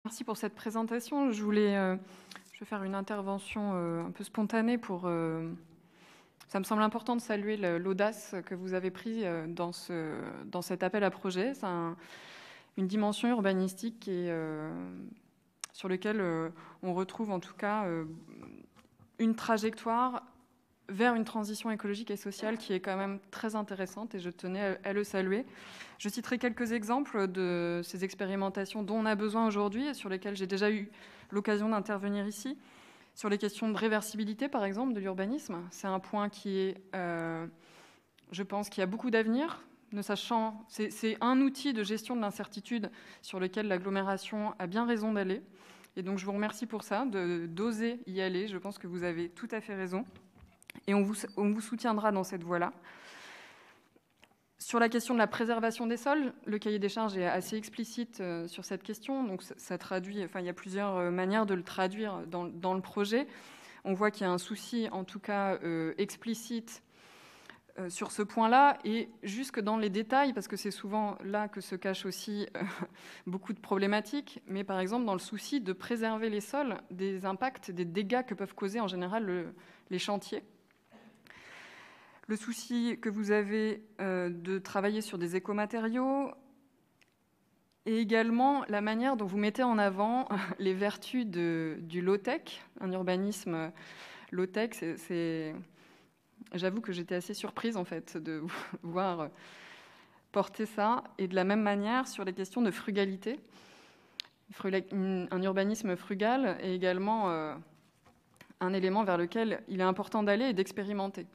Merci pour cette présentation. Je vais faire une intervention un peu spontanée pour... ça me semble important de saluer l'audace que vous avez prise dans cet appel à projet. C'est une dimension urbanistique sur laquelle on retrouve en tout cas une trajectoire vers une transition écologique et sociale qui est quand même très intéressante et je tenais à le saluer. Je citerai quelques exemples de ces expérimentations dont on a besoin aujourd'hui et sur lesquelles j'ai déjà eu l'occasion d'intervenir ici. Sur les questions de réversibilité, par exemple, de l'urbanisme, c'est un point qui est, je pense, qui a beaucoup d'avenir. C'est un outil de gestion de l'incertitude sur lequel l'agglomération a bien raison d'aller. Et donc, je vous remercie pour ça, d'oser y aller. Je pense que vous avez tout à fait raison. Et on vous soutiendra dans cette voie-là. Sur la question de la préservation des sols, le cahier des charges est assez explicite sur cette question. Donc ça traduit, enfin, il y a plusieurs manières de le traduire dans le projet. On voit qu'il y a un souci, en tout cas explicite, sur ce point-là, et jusque dans les détails, parce que c'est souvent là que se cachent aussi beaucoup de problématiques, mais par exemple dans le souci de préserver les sols des impacts, des dégâts que peuvent causer en général les chantiers. Le souci que vous avez de travailler sur des écomatériaux et également la manière dont vous mettez en avant les vertus du low-tech, un urbanisme low-tech. J'avoue que j'étais assez surprise en fait de voir porter ça, et de la même manière sur les questions de frugalité. Un urbanisme frugal est également un élément vers lequel il est important d'aller et d'expérimenter.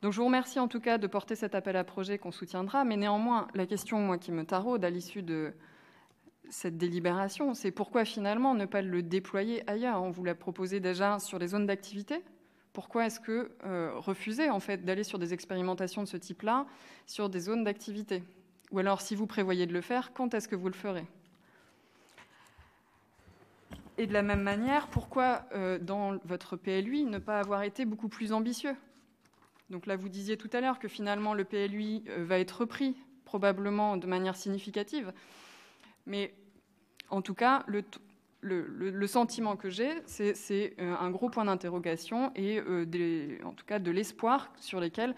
Donc je vous remercie en tout cas de porter cet appel à projet qu'on soutiendra, mais néanmoins, la question moi, qui me taraude à l'issue de cette délibération, c'est pourquoi finalement ne pas le déployer ailleurs? On vous l'a proposé déjà sur les zones d'activité. Pourquoi est-ce que refuser en fait, d'aller sur des expérimentations de ce type-là sur des zones d'activité? Ou alors, si vous prévoyez de le faire, quand est-ce que vous le ferez? Et de la même manière, pourquoi dans votre PLUI ne pas avoir été beaucoup plus ambitieux? Donc là, vous disiez tout à l'heure que finalement, le PLUI va être repris, probablement de manière significative. Mais en tout cas, le sentiment que j'ai, c'est un gros point d'interrogation et en tout cas de l'espoir sur lesquels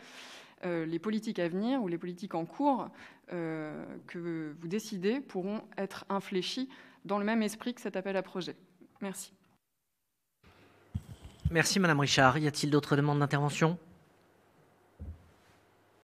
les politiques à venir ou les politiques en cours que vous décidez pourront être infléchies dans le même esprit que cet appel à projet. Merci. Merci Madame Richard. Y a-t-il d'autres demandes d'intervention ?